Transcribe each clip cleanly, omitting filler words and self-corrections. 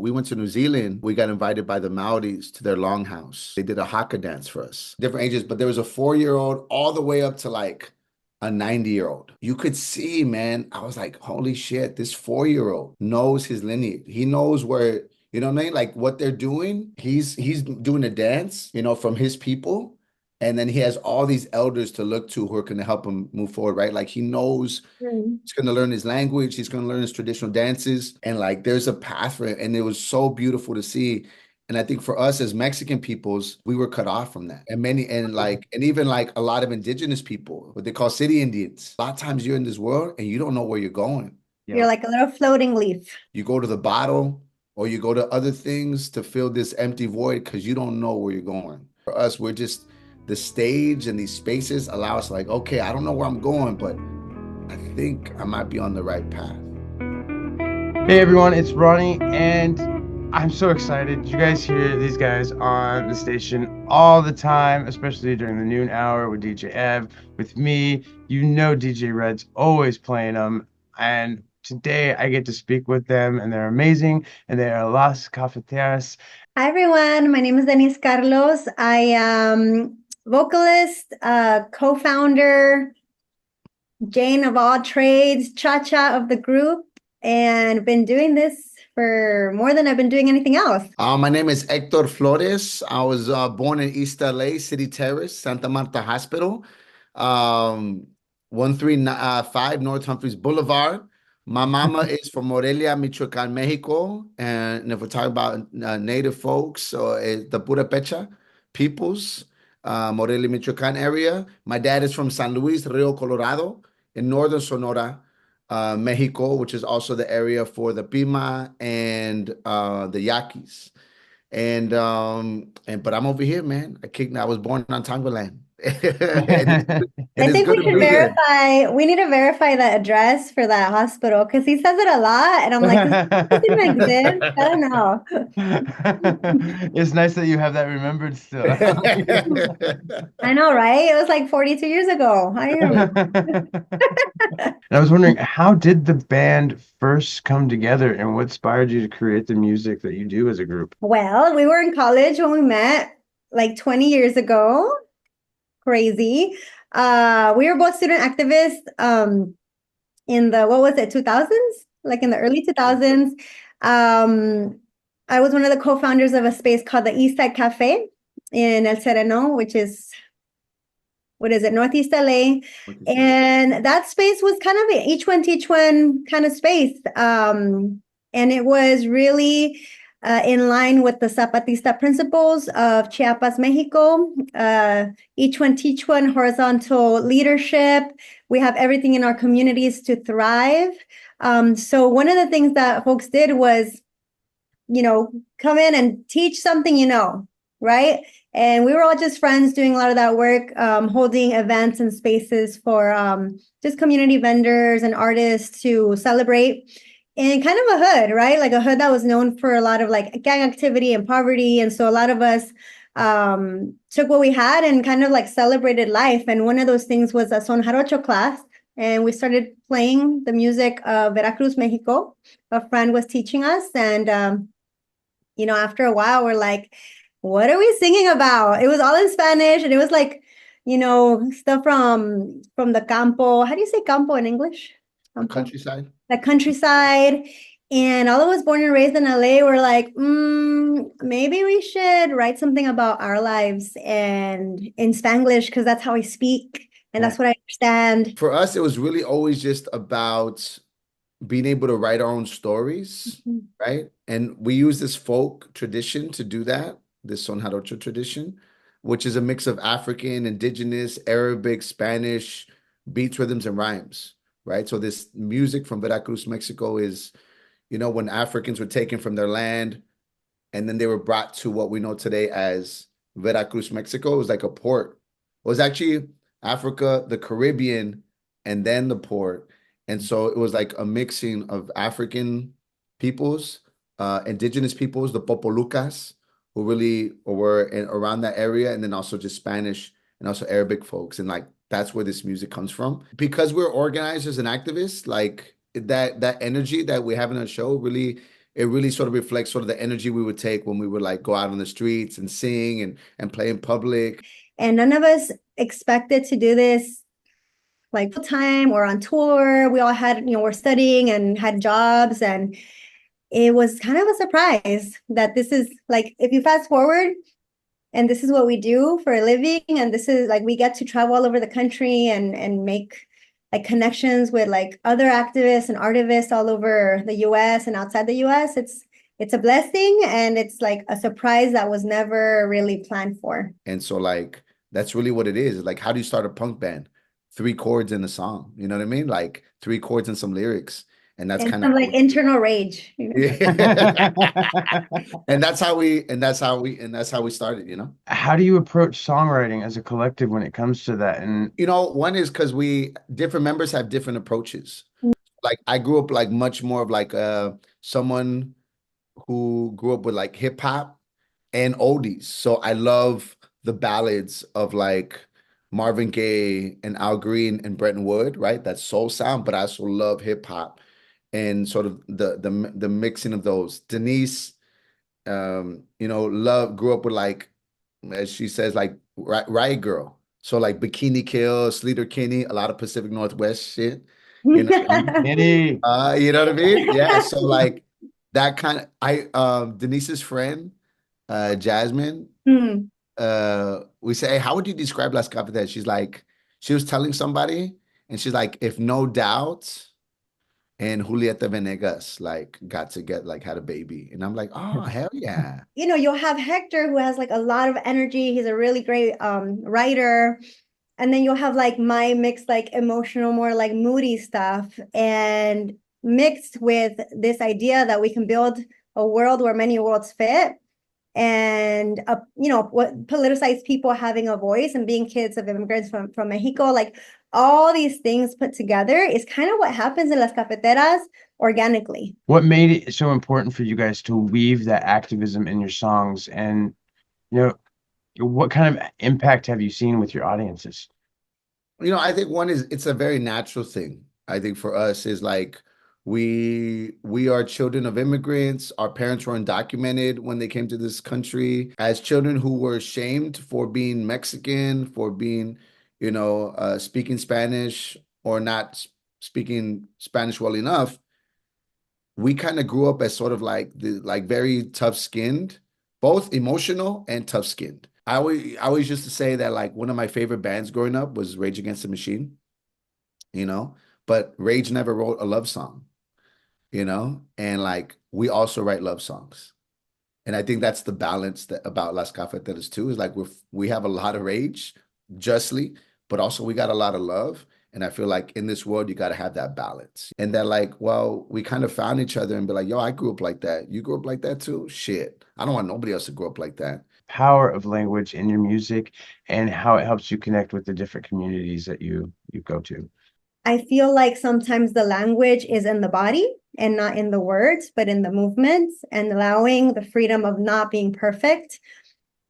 We went to New Zealand. We got invited by the Maoris to their longhouse. They did a haka dance for us, different ages, but there was a 4-year-old all the way up to like a 90-year-old. You could see, man, I was like, holy shit, this 4-year-old knows his lineage. He knows where, you know what I mean? Like what they're doing. He's doing a dance, from his people. And then he has all these elders to look to who are going to help him move forward, right? Like he knows he's going to learn his language, he's going to learn his traditional dances, and like there's a path for it. And it was so beautiful to see. And I think for us as Mexican peoples, we were cut off from that. And even like a lot of indigenous people, what they call city Indians. A lot of times you're in this world and you don't know where you're going. You're like a little floating leaf. You go to the bottle or you go to other things to fill this empty void because you don't know where you're going. For us, we're just the stage and these spaces allow us like, okay, I don't know where I'm going, but I think I might be on the right path. Hey everyone, it's Ronnie, and I'm so excited. You guys hear these guys on the station all the time, especially during the noon hour with DJ Ev, with me. You know DJ Red's always playing them, and today I get to speak with them, and they're amazing, and they are Las Cafeteras. Hi everyone, my name is Denise Carlos. I am vocalist, co-founder, Jane of all trades, Cha-Cha of the group, and been doing this for more than I've been doing anything else. My name is Hector Flores. I was born in East LA, City Terrace, Santa Marta Hospital, 135 North Humphreys Boulevard. My mama is from Morelia, Michoacan, Mexico. And if we're talking about native folks, the Purepecha peoples, Morelia, Michoacan area. My dad is from San Luis, Rio Colorado, in northern Sonora, Mexico, which is also the area for the Pima and the Yaquis. But I'm over here, man. I was born on Tangoland. And I it's think good we to should be here. verify, we need to verify the address for that hospital because he says it a lot. And I'm like, does this even exist? I don't know. It's nice that you have that remembered still. I know, right? It was like 42 years ago. I am. And I was wondering, how did the band first come together and what inspired you to create the music that you do as a group? Well, we were in college when we met like 20 years ago. Crazy. We were both student activists in the, what was it, 2000s? Like in the early 2000s. I was one of the co-founders of a space called the East Side Cafe in El Sereno, which is, what is it, Northeast LA. And that space was kind of an each one teach one kind of space. And it was really in line with the Zapatista principles of Chiapas, Mexico. Each one teach one, horizontal leadership. We have everything in our communities to thrive. So one of the things that folks did was, come in and teach something, right? And we were all just friends doing a lot of that work, holding events and spaces for just community vendors and artists to celebrate in kind of a hood, right? Like a hood that was known for a lot of like gang activity and poverty. And so a lot of us took what we had and kind of like celebrated life. And one of those things was a son Jarocho class. And we started playing the music of Veracruz, Mexico. A friend was teaching us. And, after a while, we're like, what are we singing about? It was all in Spanish. And it was like, stuff from the campo. How do you say campo in English? The countryside. The countryside. And all of us born and raised in LA were like, maybe we should write something about our lives and in Spanglish because that's how I speak and that's what I understand. For us, it was really always just about being able to write our own stories, right? And we use this folk tradition to do that, this Son Jarocho tradition, which is a mix of African, Indigenous, Arabic, Spanish, beats, rhythms, and rhymes, right? So this music from Veracruz, Mexico is, when Africans were taken from their land and then they were brought to what we know today as Veracruz, Mexico. It was like a port. It was actually Africa, the Caribbean, and then the port. And so it was like a mixing of African peoples, indigenous peoples, the Popolucas, who really were around that area, and then also just Spanish and also Arabic folks. And like that's where this music comes from. Because we're organizers and activists, like that energy that we have in our show really it really sort of reflects sort of the energy we would take when we would like go out on the streets and sing and play in public. And none of us expected to do this like full time or on tour. We all had, we're studying and had jobs, and it was kind of a surprise that this is like, if you fast forward and this is what we do for a living, and this is like, we get to travel all over the country and make like connections with like other activists and artists all over the US and outside the US. It's a blessing, and it's like a surprise that was never really planned for. And so like, that's really what it is. Like, how do you start a punk band? 3 chords in a song, you know what I mean? Like 3 chords and some lyrics. And that's kind of like internal rage. Yeah. And that's how we started, you know? How do you approach songwriting as a collective when it comes to that? And One is because different members have different approaches. Like I grew up like much more of like someone who grew up with like hip hop and oldies. So I love the ballads of like Marvin Gaye and Al Green and Bretton Wood, right? That soul sound, but I also love hip hop and sort of the mixing of those. Denise, grew up with like, as she says, like Riot Girl. So like Bikini Kill, Sleater Kinney, a lot of Pacific Northwest shit. You know, you know what I mean? Yeah. So like that kind of Denise's friend, Jasmine, we say, hey, how would you describe Las Cafeteras? She's like, she was telling somebody, and she's like, if No Doubt and Julieta Venegas like got to get like had a baby. And I'm like, oh, hell yeah. You'll have Hector, who has like a lot of energy. He's a really great writer. And then you'll have like my mixed, like emotional, more like moody stuff, and mixed with this idea that we can build a world where many worlds fit, and what politicized people having a voice and being kids of immigrants from Mexico. Like all these things put together is kind of what happens in Las Cafeteras organically. What made it so important for you guys to weave that activism in your songs? And what kind of impact have you seen with your audiences? I think one is it's a very natural thing. I think for us is like we are children of immigrants. Our parents were undocumented when they came to this country as children who were shamed for being Mexican, for being, speaking Spanish or not speaking Spanish well enough. We kind of grew up as sort of like very tough-skinned, both emotional and tough-skinned. I always used to say that like one of my favorite bands growing up was Rage Against the Machine, but Rage never wrote a love song, and like we also write love songs. And I think that's the balance about Las Cafeteras too, is like we have a lot of rage, justly, but also we got a lot of love. And I feel like in this world, you got to have that balance. And that like, well, we kind of found each other and be like, yo, I grew up like that. You grew up like that too? Shit. I don't want nobody else to grow up like that. Power of language in your music and how it helps you connect with the different communities that you go to. I feel like sometimes the language is in the body and not in the words, but in the movements, and allowing the freedom of not being perfect.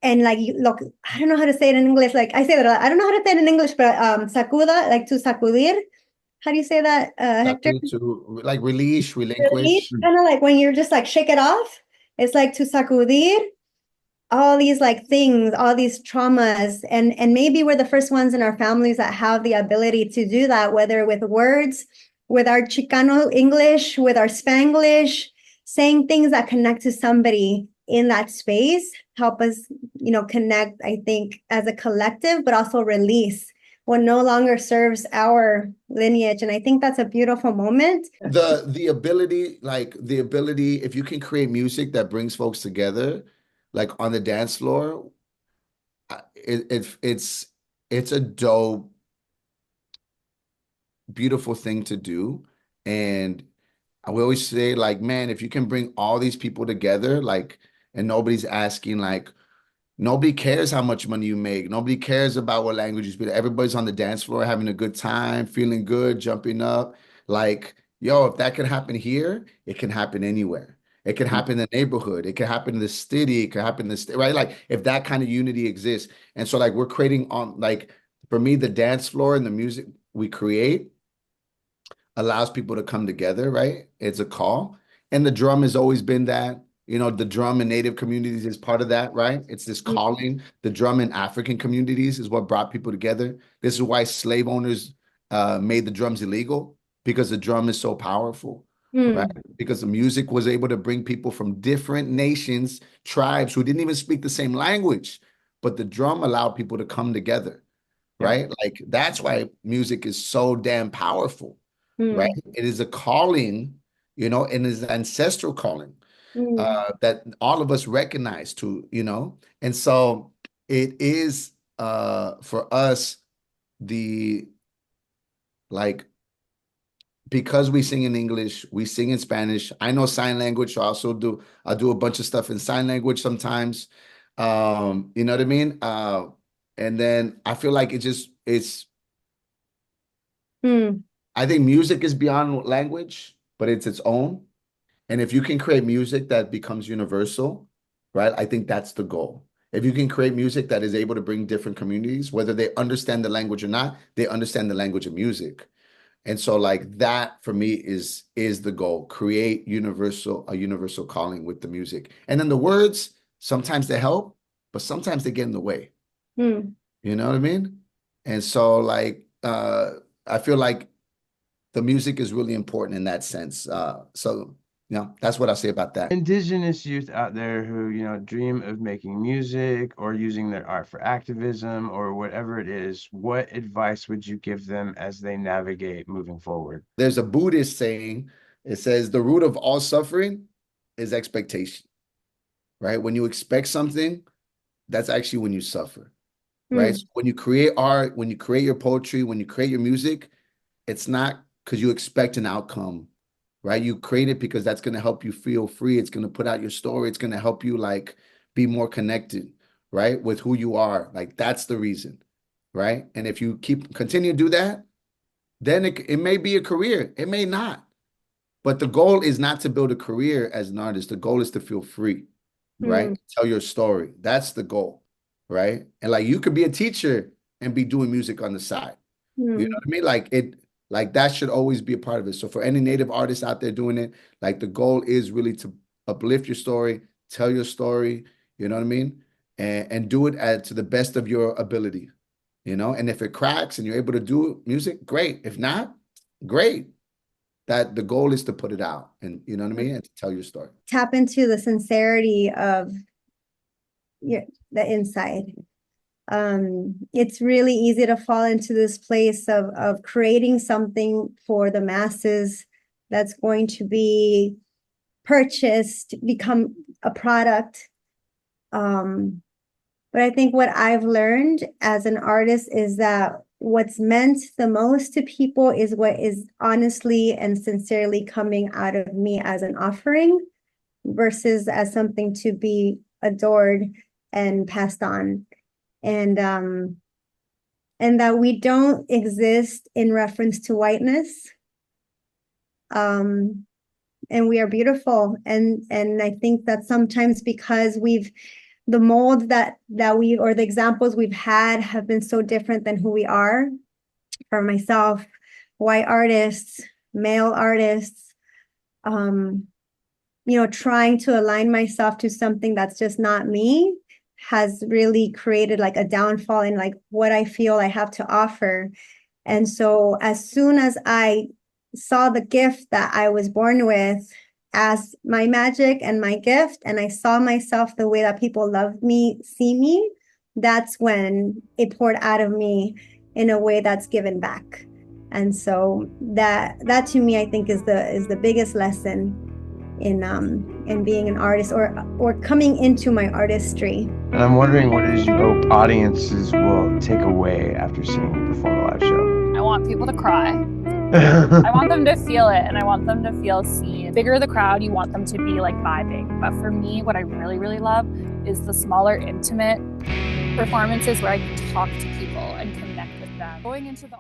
And like, look, I don't know how to say it in English. Like I say that I don't know how to say it in English, but sacuda, like to sacudir. How do you say that, Hector? To like release, relinquish. Kind of like when you're just like shake it off. It's like to sacudir all these like things, all these traumas. And maybe we're the first ones in our families that have the ability to do that, whether with words, with our Chicano English, with our Spanglish, saying things that connect to somebody in that space, help us, connect, I think, as a collective, but also release what no longer serves our lineage. And I think that's a beautiful moment. The ability, if you can create music that brings folks together, like on the dance floor, it's a dope, beautiful thing to do. And we always say, like, man, if you can bring all these people together, like, and nobody's asking, like, nobody cares how much money you make. Nobody cares about what language you speak. Everybody's on the dance floor having a good time, feeling good, jumping up. Like, yo, if that can happen here, it can happen anywhere. It can happen in the neighborhood. It can happen in the city. It can happen in the state, right? Like if that kind of unity exists. And so like we're creating on like, for me, the dance floor and the music we create allows people to come together, right? It's a call. And the drum has always been that. You know, the drum in Native communities is part of that, right? It's this calling. The drum in African communities is what brought people together. This is why slave owners made the drums illegal, because the drum is so powerful, right? Because the music was able to bring people from different nations, tribes who didn't even speak the same language, but the drum allowed people to come together, right? Like that's why music is so damn powerful, right? It is a calling, you know, and it's an ancestral calling that all of us recognize too, you know? And so it is for us the like because we sing in English, we sing in Spanish. I know sign language, so I'll do a bunch of stuff in sign language sometimes. You know what I mean? And then I feel like I think music is beyond language, but it's its own. And if you can create music that becomes universal, right? I think that's the goal. If you can create music that is able to bring different communities, whether they understand the language or not, they understand the language of music. And so like that for me is the goal. Create a universal calling with the music. And then the words, sometimes they help, but sometimes they get in the way. You know what I mean? And so like I feel like the music is really important in that sense. So you know, that's what I say about that. Indigenous youth out there who, you know, dream of making music or using their art for activism or whatever it is, what advice would you give them as they navigate moving forward? There's a Buddhist saying, it says the root of all suffering is expectation, right? When you expect something, that's actually when you suffer, right? So when you create art, when you create your poetry, when you create your music, it's not because you expect an outcome, right? You create it because that's going to help you feel free. It's going to put out your story. It's going to help you like be more connected, right? With who you are. Like that's the reason, right? And if you continue to do that, then it may be a career. It may not. But the goal is not to build a career as an artist. The goal is to feel free, right? Tell your story. That's the goal, right? And like you could be a teacher and be doing music on the side. You know what I mean? Like that should always be a part of it. So for any Native artists out there doing it, like the goal is really to uplift your story, tell your story, you know what I mean? And do it to the best of your ability, you know? And if it cracks and you're able to do music, great. If not, great. That the goal is to put it out and you know what I mean? And to tell your story. Tap into the sincerity of the inside. It's really easy to fall into this place of creating something for the masses that's going to be purchased, become a product. But I think what I've learned as an artist is that what's meant the most to people is what is honestly and sincerely coming out of me as an offering versus as something to be adored and passed on. And that we don't exist in reference to whiteness. And we are beautiful. And I think that sometimes because the mold that we, or the examples we've had have been so different than who we are. For myself, white artists, male artists, you know, trying to align myself to something that's just not me has really created like a downfall in like what I feel I have to offer. And so as soon as I saw the gift that I was born with as my magic and my gift, and I saw myself the way that people love me, see me, that's when it poured out of me in a way that's given back. And so that to me, I think is the biggest lesson in being an artist or coming into my artistry. And I'm wondering what it is you hope audiences will take away after seeing you perform a live show. I want people to cry. I want them to feel it, and I want them to feel seen. The bigger the crowd, you want them to be like vibing. But for me, what I really, really love is the smaller, intimate performances where I can talk to people and connect with them. Going into the